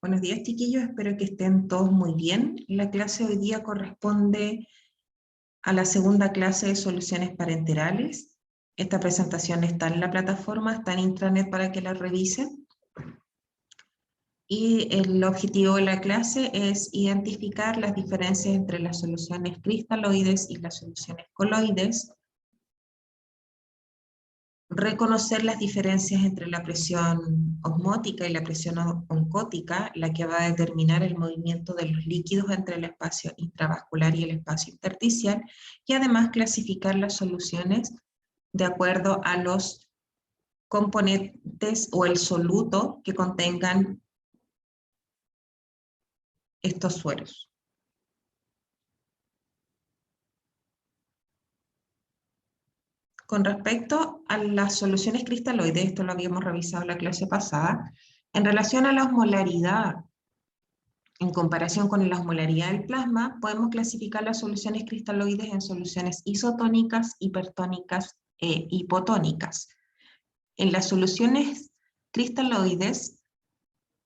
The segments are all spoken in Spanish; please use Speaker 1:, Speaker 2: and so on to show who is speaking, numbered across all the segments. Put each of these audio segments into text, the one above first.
Speaker 1: Buenos días, chiquillos, espero que estén todos muy bien. La clase de hoy día corresponde a la segunda clase de soluciones parenterales. Esta presentación está en la plataforma, está en intranet para que la revisen. Y el objetivo de la clase es identificar las diferencias entre las soluciones cristaloides y las soluciones coloides, reconocer las diferencias entre la presión osmótica y la presión oncótica, la que va a determinar el movimiento de los líquidos entre el espacio intravascular y el espacio intersticial, y además clasificar las soluciones de acuerdo a los componentes o el soluto que contengan estos sueros. Con respecto a las soluciones cristaloides, esto lo habíamos revisado en la clase pasada, en relación a la osmolaridad en comparación con la osmolaridad del plasma, podemos clasificar las soluciones cristaloides en soluciones isotónicas, hipertónicas e hipotónicas. En las soluciones cristaloides,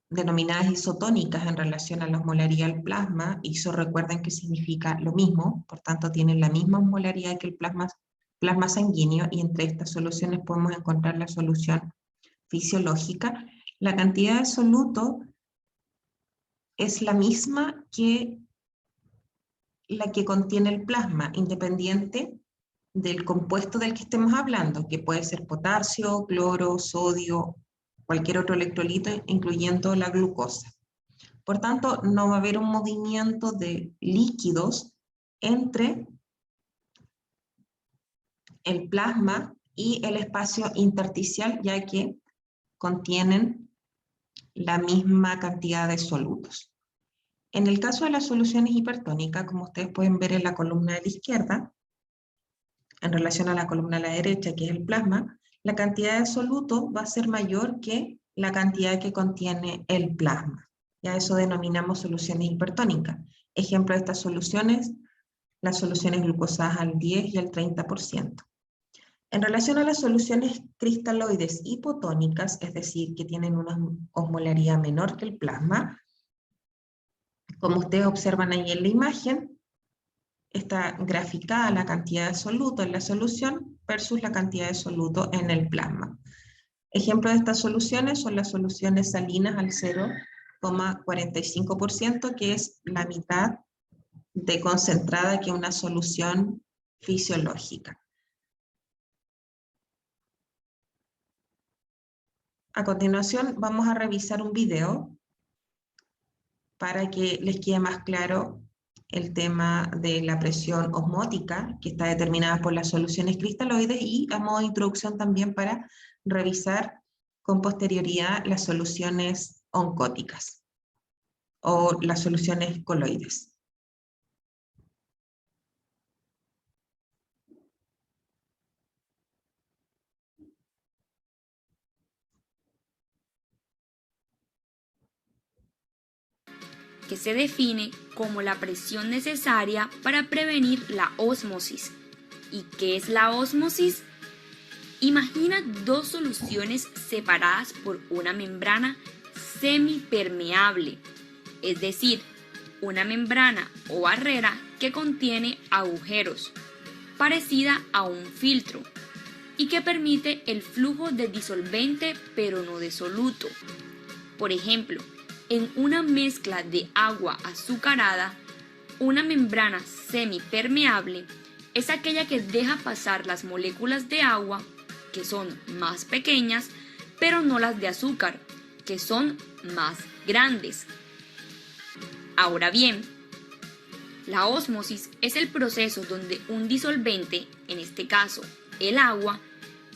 Speaker 1: denominadas isotónicas en relación a la osmolaridad del plasma, iso recuerden que significa lo mismo, por tanto tienen la misma osmolaridad que el plasma sanguíneo, y entre estas soluciones podemos encontrar la solución fisiológica. La cantidad de soluto es la misma que la que contiene el plasma, independiente del compuesto del que estemos hablando, que puede ser potasio, cloro, sodio, cualquier otro electrolito, incluyendo la glucosa. Por tanto, no va a haber un movimiento de líquidos entre el plasma y el espacio intersticial, ya que contienen la misma cantidad de solutos. En el caso de las soluciones hipertónicas, como ustedes pueden ver en la columna de la izquierda, en relación a la columna de la derecha, que es el plasma, la cantidad de soluto va a ser mayor que la cantidad que contiene el plasma. Ya eso denominamos soluciones hipertónicas. Ejemplo de estas soluciones, las soluciones glucosadas al 10 y al 30%. En relación a las soluciones cristaloides hipotónicas, es decir, que tienen una osmolaridad menor que el plasma, como ustedes observan ahí en la imagen, está graficada la cantidad de soluto en la solución versus la cantidad de soluto en el plasma. Ejemplo de estas soluciones son las soluciones salinas al 0,45%, que es la mitad de concentrada que una solución fisiológica. A continuación vamos a revisar un video para que les quede más claro el tema de la presión osmótica, que está determinada por las soluciones cristaloides, y a modo de introducción también para revisar con posterioridad las soluciones oncóticas o las soluciones coloides.
Speaker 2: Que se define como la presión necesaria para prevenir la ósmosis. ¿Y qué es la ósmosis? Imagina dos soluciones separadas por una membrana semipermeable, es decir, una membrana o barrera que contiene agujeros, parecida a un filtro, y que permite el flujo de disolvente pero no de soluto. Por ejemplo, en una mezcla de agua azucarada, una membrana semipermeable es aquella que deja pasar las moléculas de agua, que son más pequeñas, pero no las de azúcar, que son más grandes. Ahora bien, la ósmosis es el proceso donde un disolvente, en este caso el agua,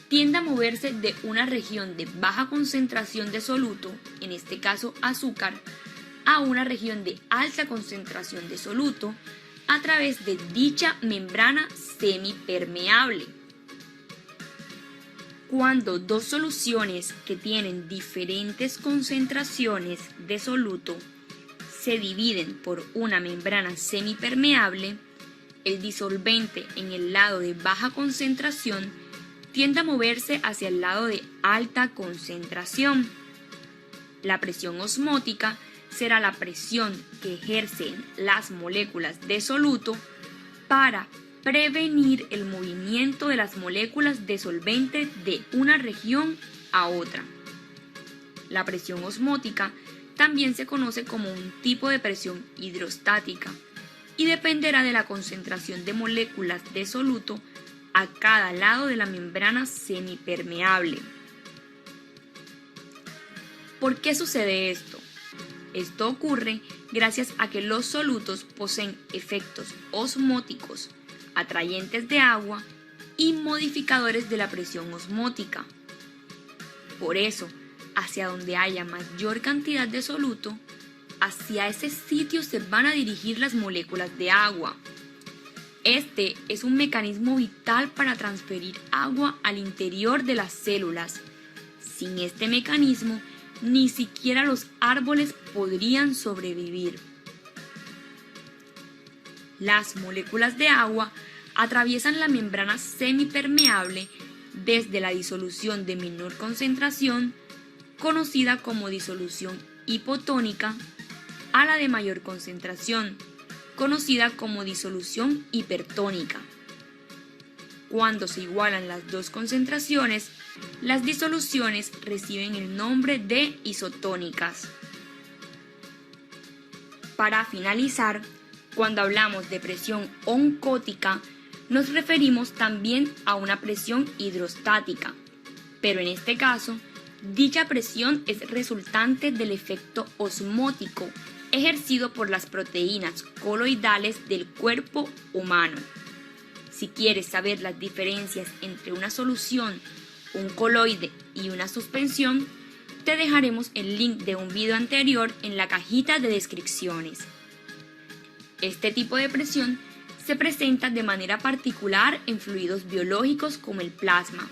Speaker 2: tiende a moverse de una región de baja concentración de soluto, en este caso azúcar, a una región de alta concentración de soluto a través de dicha membrana semipermeable. Cuando dos soluciones que tienen diferentes concentraciones de soluto se dividen por una membrana semipermeable, el disolvente en el lado de baja concentración tiende a moverse hacia el lado de alta concentración. La presión osmótica será la presión que ejercen las moléculas de soluto para prevenir el movimiento de las moléculas de solvente de una región a otra. La presión osmótica también se conoce como un tipo de presión hidrostática y dependerá de la concentración de moléculas de soluto a cada lado de la membrana semipermeable. ¿Por qué sucede esto? Esto ocurre gracias a que los solutos poseen efectos osmóticos, atrayentes de agua y modificadores de la presión osmótica. Por eso, hacia donde haya mayor cantidad de soluto, hacia ese sitio se van a dirigir las moléculas de agua. Este es un mecanismo vital para transferir agua al interior de las células. Sin este mecanismo, ni siquiera los árboles podrían sobrevivir. Las moléculas de agua atraviesan la membrana semipermeable desde la disolución de menor concentración, conocida como disolución hipotónica, a la de mayor concentración, conocida como disolución hipertónica. Cuando se igualan las dos concentraciones, las disoluciones reciben el nombre de isotónicas. Para finalizar, cuando hablamos de presión oncótica, nos referimos también a una presión hidrostática, pero en este caso, dicha presión es resultante del efecto osmótico ejercido por las proteínas coloidales del cuerpo humano. Si quieres saber las diferencias entre una solución, un coloide y una suspensión, te dejaremos el link de un video anterior en la cajita de descripciones. Este tipo de presión se presenta de manera particular en fluidos biológicos como el plasma.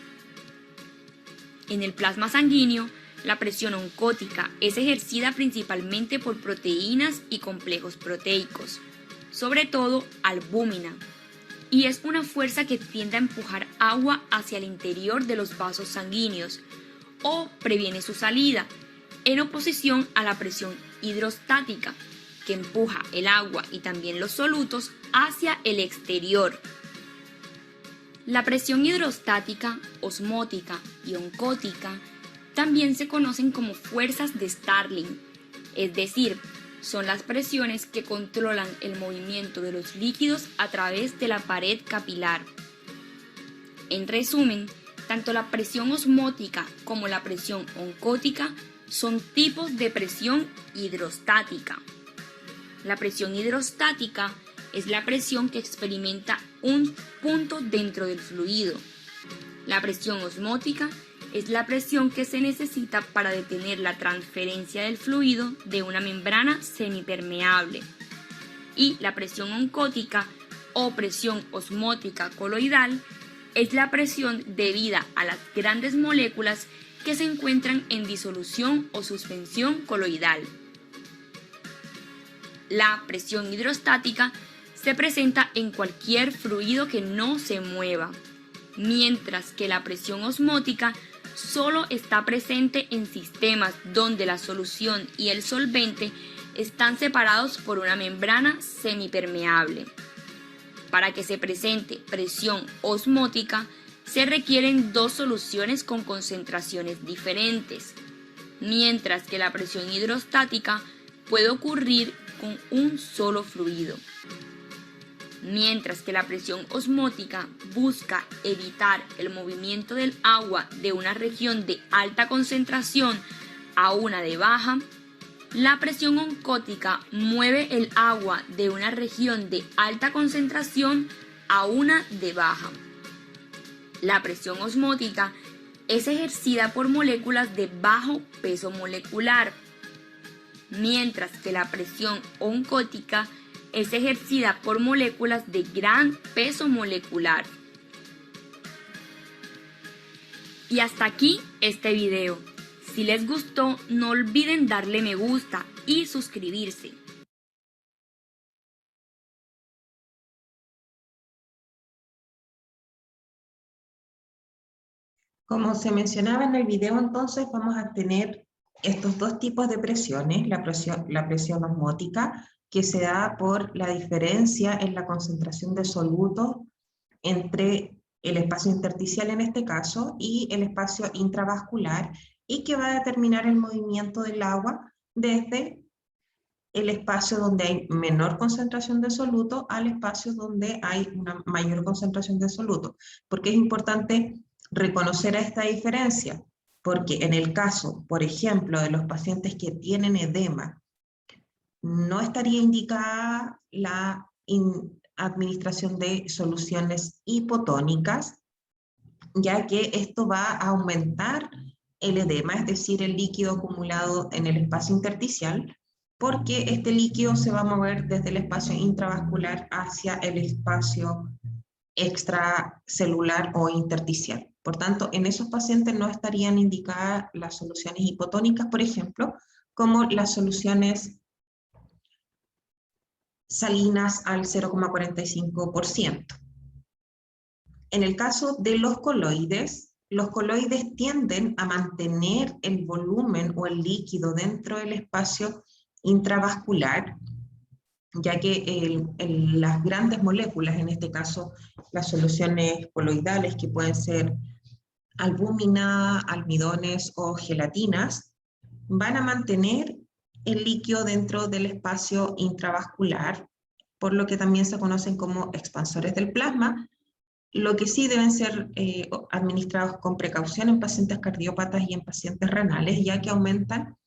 Speaker 2: En el plasma sanguíneo, la presión oncótica es ejercida principalmente por proteínas y complejos proteicos, sobre todo albúmina, y es una fuerza que tiende a empujar agua hacia el interior de los vasos sanguíneos o previene su salida, en oposición a la presión hidrostática, que empuja el agua y también los solutos hacia el exterior. La presión hidrostática, osmótica y oncótica también se conocen como fuerzas de Starling, es decir, son las presiones que controlan el movimiento de los líquidos a través de la pared capilar. En resumen, tanto la presión osmótica como la presión oncótica son tipos de presión hidrostática. La presión hidrostática es la presión que experimenta un punto dentro del fluido. La presión osmótica es la presión que se necesita para detener la transferencia del fluido de una membrana semipermeable. Y la presión oncótica o presión osmótica coloidal es la presión debida a las grandes moléculas que se encuentran en disolución o suspensión coloidal. La presión hidrostática se presenta en cualquier fluido que no se mueva, mientras que la presión osmótica solo está presente en sistemas donde la solución y el solvente están separados por una membrana semipermeable. Para que se presente presión osmótica, se requieren dos soluciones con concentraciones diferentes, mientras que la presión hidrostática puede ocurrir con un solo fluido. Mientras que la presión osmótica busca evitar el movimiento del agua de una región de alta concentración a una de baja, la presión oncótica mueve el agua de una región de alta concentración a una de baja. La presión osmótica es ejercida por moléculas de bajo peso molecular, mientras que la presión oncótica es ejercida por moléculas de gran peso molecular. Y hasta aquí este video. Si les gustó, no olviden darle me gusta y suscribirse.
Speaker 1: Como se mencionaba en el video, entonces vamos a tener estos dos tipos de presiones, la presión osmótica, que se da por la diferencia en la concentración de soluto entre el espacio intersticial en este caso y el espacio intravascular, y que va a determinar el movimiento del agua desde el espacio donde hay menor concentración de soluto al espacio donde hay una mayor concentración de soluto. Porque es importante reconocer esta diferencia, porque en el caso, por ejemplo, de los pacientes que tienen edema, no estaría indicada la administración de soluciones hipotónicas, ya que esto va a aumentar el edema, es decir, el líquido acumulado en el espacio intersticial, porque este líquido se va a mover desde el espacio intravascular hacia el espacio extracelular o intersticial. Por tanto, en esos pacientes no estarían indicadas las soluciones hipotónicas, por ejemplo, como las soluciones salinas al 0,45%. En el caso de los coloides tienden a mantener el volumen o el líquido dentro del espacio intravascular, ya que las grandes moléculas, en este caso las soluciones coloidales, que pueden ser albúmina, almidones o gelatinas, van a mantener el líquido dentro del espacio intravascular, por lo que también se conocen como expansores del plasma, lo que sí deben ser administrados con precaución en pacientes cardiópatas y en pacientes renales, ya que aumentan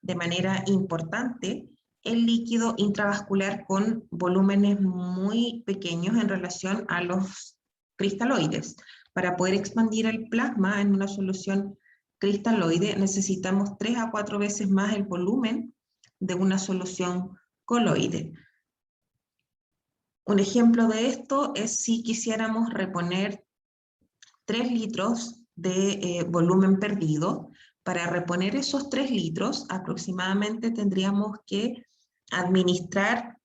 Speaker 1: de manera importante el líquido intravascular con volúmenes muy pequeños en relación a los cristaloides. Para poder expandir el plasma en una solución cristaloide necesitamos 3 a 4 veces más el volumen de una solución coloide. Un ejemplo de esto es si quisiéramos reponer 3 litros de volumen perdido. Para reponer esos 3 litros aproximadamente tendríamos que administrar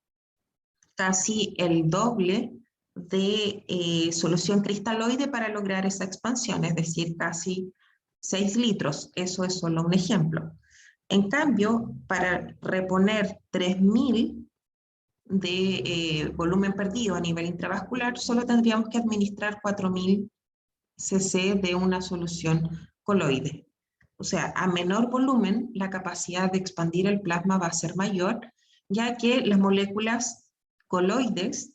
Speaker 1: casi el doble de solución cristaloide para lograr esa expansión, es decir, casi 6 litros. Eso es solo un ejemplo. En cambio, para reponer 3000 de volumen perdido a nivel intravascular, solo tendríamos que administrar 4000 cc de una solución coloide. O sea, a menor volumen, la capacidad de expandir el plasma va a ser mayor, ya que las moléculas coloides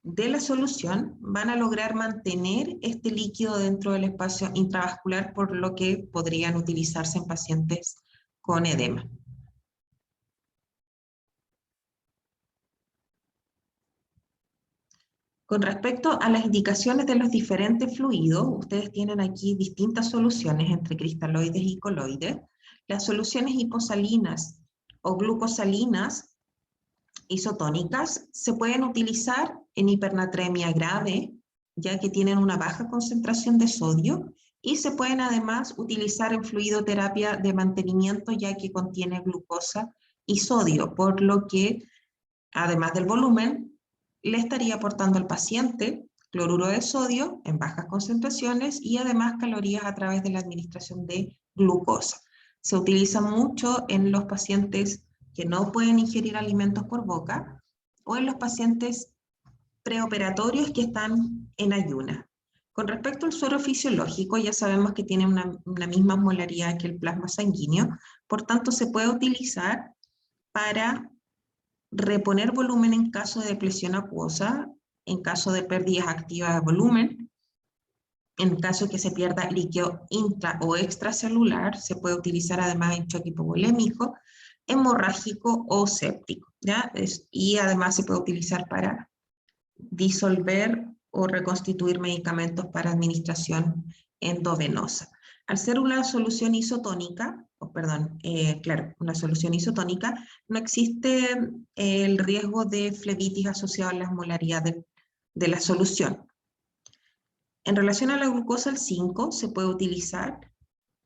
Speaker 1: de la solución van a lograr mantener este líquido dentro del espacio intravascular, por lo que podrían utilizarse en pacientes con edema. Con respecto a las indicaciones de los diferentes fluidos, ustedes tienen aquí distintas soluciones entre cristaloides y coloides. Las soluciones hiposalinas o glucosalinas isotónicas se pueden utilizar en hipernatremia grave, ya que tienen una baja concentración de sodio, y se pueden además utilizar en fluidoterapia de mantenimiento, ya que contiene glucosa y sodio, por lo que, además del volumen, le estaría aportando al paciente cloruro de sodio en bajas concentraciones y además calorías a través de la administración de glucosa. Se utiliza mucho en los pacientes que no pueden ingerir alimentos por boca o en los pacientes preoperatorios que están en ayuna. Con respecto al suero fisiológico, ya sabemos que tiene una misma molaridad que el plasma sanguíneo, por tanto se puede utilizar para reponer volumen en caso de depresión acuosa, en caso de pérdidas activas de volumen, en caso de que se pierda líquido intra o extracelular, se puede utilizar además en choque hipovolémico, hemorrágico o séptico, ¿ya? Y además se puede utilizar para disolver o reconstituir medicamentos para administración endovenosa. Al ser una solución isotónica, una solución isotónica, no existe el riesgo de flebitis asociado a la osmolaridad de la solución. En relación a la glucosa al 5, se puede utilizar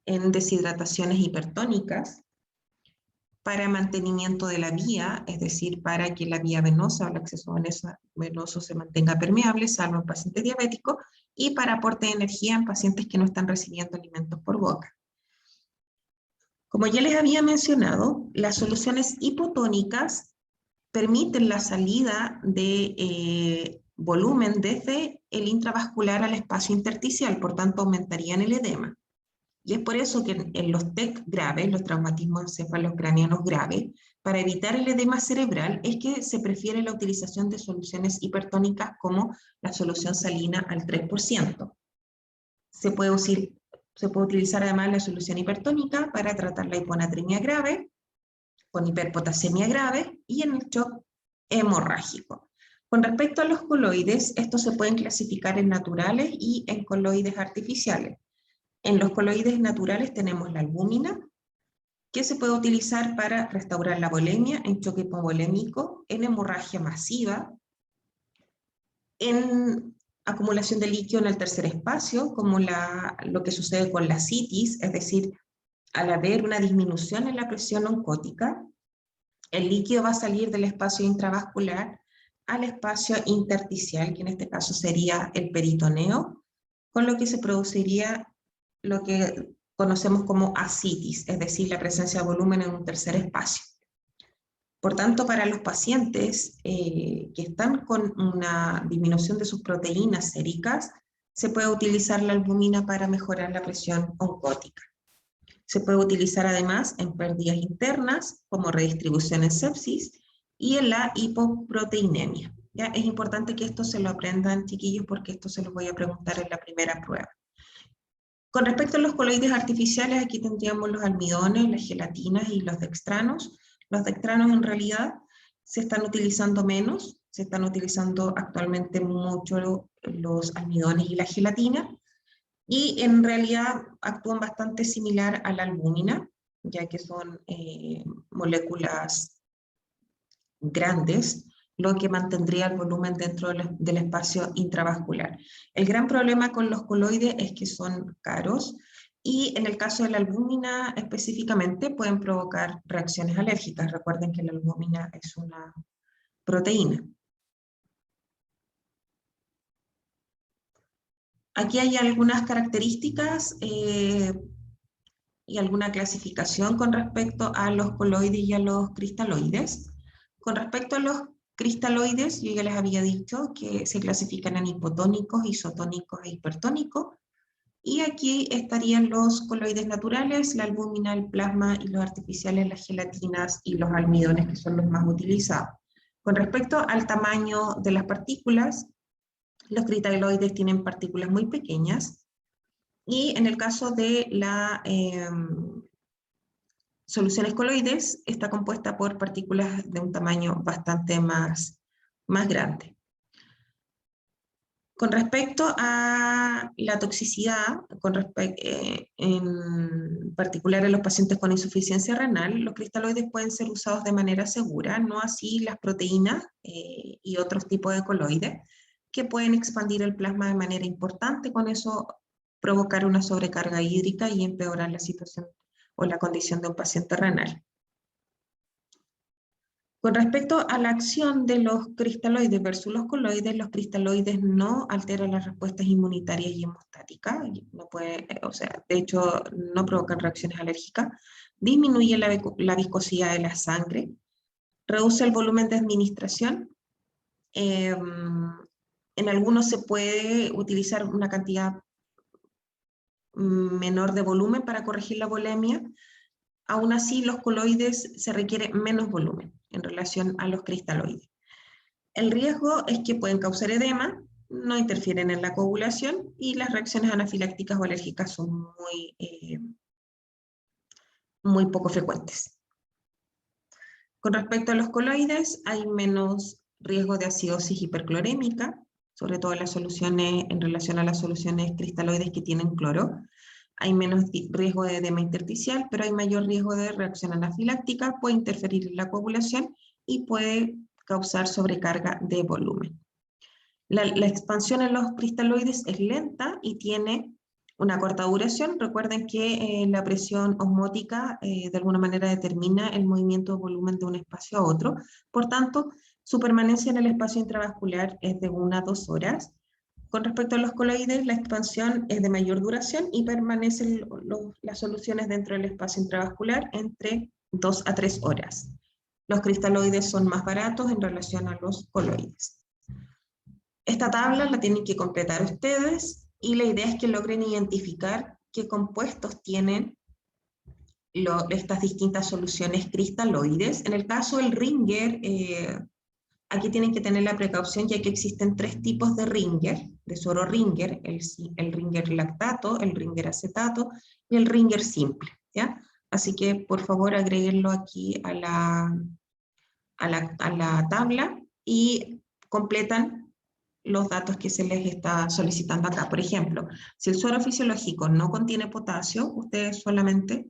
Speaker 1: en deshidrataciones hipertónicas para mantenimiento de la vía, es decir, para que la vía venosa o el acceso venoso se mantenga permeable, salvo en pacientes diabéticos, y para aporte de energía en pacientes que no están recibiendo alimentos por boca. Como ya les había mencionado, las soluciones hipotónicas permiten la salida de volumen desde el intravascular al espacio intersticial, por tanto aumentarían el edema. Y es por eso que en los TEC graves, los traumatismos encefalocranianos graves, para evitar el edema cerebral es que se prefiere la utilización de soluciones hipertónicas como la solución salina al 3%. Se puede utilizar además la solución hipertónica para tratar la hiponatremia grave, con hiperpotasemia grave y en el shock hemorrágico. Con respecto a los coloides, estos se pueden clasificar en naturales y en coloides artificiales. En los coloides naturales tenemos la albúmina, que se puede utilizar para restaurar la volemia en choque hipovolémico, en hemorragia masiva, en acumulación de líquido en el tercer espacio, como lo que sucede con la citis, es decir, al haber una disminución en la presión oncótica, el líquido va a salir del espacio intravascular al espacio intersticial, que en este caso sería el peritoneo, con lo que se produciría lo que conocemos como ascitis, es decir, la presencia de volumen en un tercer espacio. Por tanto, para los pacientes que están con una disminución de sus proteínas séricas, se puede utilizar la albúmina para mejorar la presión oncótica. Se puede utilizar además en pérdidas internas, como redistribución en sepsis, y en la hipoproteinemia. ¿Ya? Es importante que esto se lo aprendan, chiquillos, porque esto se los voy a preguntar en la primera prueba. Con respecto a los coloides artificiales, aquí tendríamos los almidones, las gelatinas y los dextranos. Los dextranos en realidad se están utilizando menos, se están utilizando actualmente mucho los almidones y la gelatina, y en realidad actúan bastante similar a la albúmina, ya que son moléculas grandes, lo que mantendría el volumen dentro del espacio intravascular. El gran problema con los coloides es que son caros, y en el caso de la albúmina específicamente pueden provocar reacciones alérgicas. Recuerden que la albúmina es una proteína. Aquí hay algunas características y alguna clasificación con respecto a los coloides y a los cristaloides. Con respecto a los cristaloides, yo ya les había dicho que se clasifican en hipotónicos, isotónicos e hipertónicos. Y aquí estarían los coloides naturales, la albúmina, el plasma, y los artificiales, las gelatinas y los almidones, que son los más utilizados. Con respecto al tamaño de las partículas, los cristaloides tienen partículas muy pequeñas, y en el caso de las soluciones coloides, está compuesta por partículas de un tamaño bastante más grande. Con respecto a la toxicidad, en particular en los pacientes con insuficiencia renal, los cristaloides pueden ser usados de manera segura, no así las proteínas y otros tipos de coloides, que pueden expandir el plasma de manera importante, con eso provocar una sobrecarga hídrica y empeorar la situación o la condición de un paciente renal. Con respecto a la acción de los cristaloides versus los cristaloides no alteran las respuestas inmunitarias y hemostáticas, de hecho no provocan reacciones alérgicas, disminuye la viscosidad de la sangre, reduce el volumen de administración, en algunos se puede utilizar una cantidad menor de volumen para corregir la volemia. Aún así, los coloides se requiere menos volumen en relación a los cristaloides. El riesgo es que pueden causar edema, no interfieren en la coagulación, y las reacciones anafilácticas o alérgicas son muy poco frecuentes. Con respecto a los coloides, hay menos riesgo de acidosis hiperclorémica, sobre todo en relación a las soluciones cristaloides que tienen cloro. Hay menos riesgo de edema intersticial, pero hay mayor riesgo de reacción anafiláctica, puede interferir en la coagulación y puede causar sobrecarga de volumen. La expansión en los cristaloides es lenta y tiene una corta duración. Recuerden que la presión osmótica de alguna manera determina el movimiento de volumen de un espacio a otro. Por tanto, su permanencia en el espacio intravascular es de 1 a 2 horas. Con respecto a los coloides, la expansión es de mayor duración y permanecen las soluciones dentro del espacio intravascular entre 2 a 3 horas. Los cristaloides son más baratos en relación a los coloides. Esta tabla la tienen que completar ustedes y la idea es que logren identificar qué compuestos tienen estas distintas soluciones cristaloides. En el caso del Ringer, aquí tienen que tener la precaución ya que existen 3 tipos de Ringer, de suero Ringer, el Ringer lactato, el Ringer acetato y el Ringer simple, ¿ya? Así que por favor agréguenlo aquí a la tabla y completan los datos que se les está solicitando acá. Por ejemplo, si el suero fisiológico no contiene potasio, ustedes solamente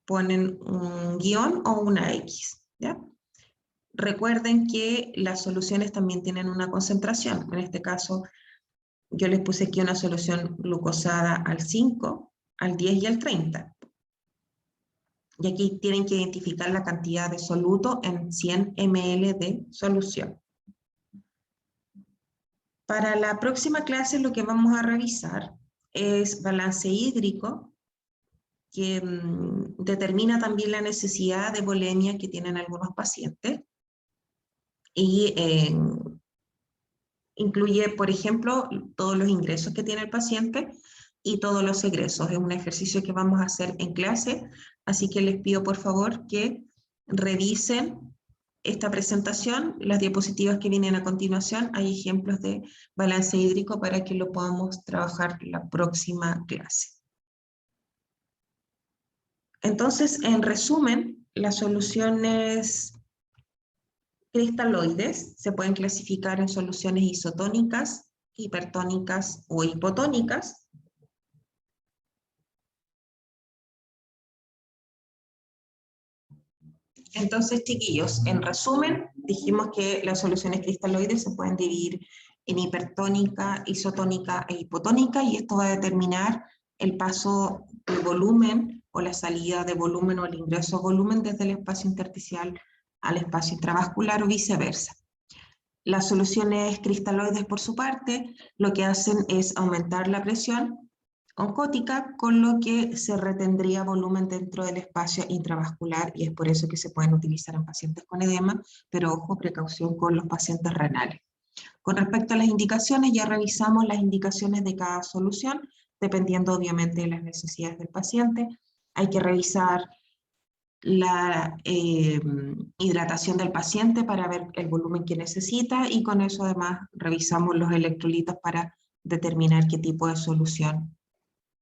Speaker 1: ponen un guión o una X, ¿ya? Recuerden que las soluciones también tienen una concentración. En este caso, yo les puse aquí una solución glucosada al 5, al 10 y al 30. Y aquí tienen que identificar la cantidad de soluto en 100 ml de solución. Para la próxima clase lo que vamos a revisar es balance hídrico, que determina también la necesidad de volemia que tienen algunos pacientes. Y incluye, por ejemplo, todos los ingresos que tiene el paciente y todos los egresos. Es un ejercicio que vamos a hacer en clase, así que les pido por favor que revisen esta presentación, las diapositivas que vienen a continuación. Hay ejemplos de balance hídrico para que lo podamos trabajar la próxima clase. Entonces, en resumen, las soluciones cristaloides se pueden clasificar en soluciones isotónicas, hipertónicas o hipotónicas. Entonces, chiquillos, en resumen, dijimos que las soluciones cristaloides se pueden dividir en hipertónica, isotónica e hipotónica, y esto va a determinar el paso de volumen o la salida de volumen o el ingreso de volumen desde el espacio intersticial al espacio intravascular o viceversa. Las soluciones cristaloides, por su parte, lo que hacen es aumentar la presión oncótica, con lo que se retendría volumen dentro del espacio intravascular, y es por eso que se pueden utilizar en pacientes con edema, pero ojo, precaución con los pacientes renales. Con respecto a las indicaciones, ya revisamos las indicaciones de cada solución, dependiendo obviamente de las necesidades del paciente. Hay que revisar la hidratación del paciente para ver el volumen que necesita, y con eso además revisamos los electrolitos para determinar qué tipo de solución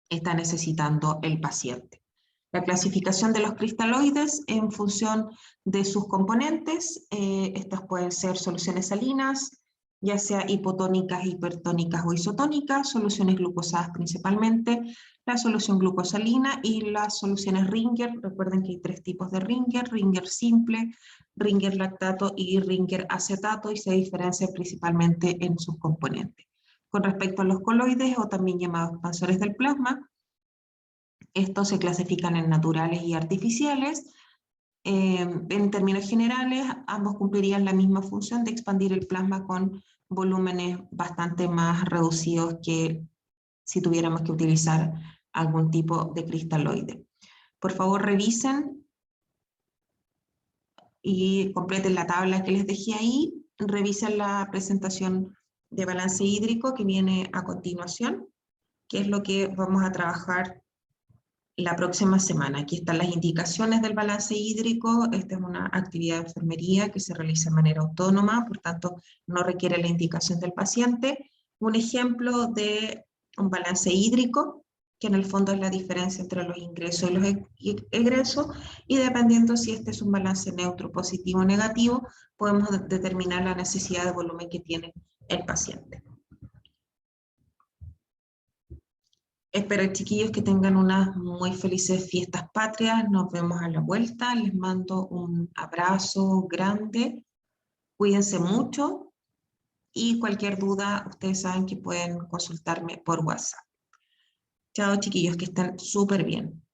Speaker 1: está necesitando el paciente. La clasificación de los cristaloides en función de sus componentes, estas pueden ser soluciones salinas, ya sea hipotónicas, hipertónicas o isotónicas, soluciones glucosadas principalmente, la solución glucosalina y las soluciones Ringer. Recuerden que hay 3 tipos de Ringer: Ringer simple, Ringer lactato y Ringer acetato, y se diferencian principalmente en sus componentes. Con respecto a los coloides, o también llamados expansores del plasma, estos se clasifican en naturales y artificiales. En términos generales, ambos cumplirían la misma función de expandir el plasma con volúmenes bastante más reducidos que si tuviéramos que utilizar algún tipo de cristaloide. Por favor, revisen y completen la tabla que les dejé ahí. Revisen la presentación de balance hídrico que viene a continuación, que es lo que vamos a trabajar la próxima semana. Aquí están las indicaciones del balance hídrico. Esta es una actividad de enfermería que se realiza de manera autónoma, por tanto no requiere la indicación del paciente. Un ejemplo de un balance hídrico, que en el fondo es la diferencia entre los ingresos y los egresos, y dependiendo si este es un balance neutro, positivo o negativo, podemos determinar la necesidad de volumen que tiene el paciente. Espero, chiquillos, que tengan unas muy felices fiestas patrias. Nos vemos a la vuelta. Les mando un abrazo grande. Cuídense mucho. Y cualquier duda, ustedes saben que pueden consultarme por WhatsApp. Chao, chiquillos, que estén súper bien.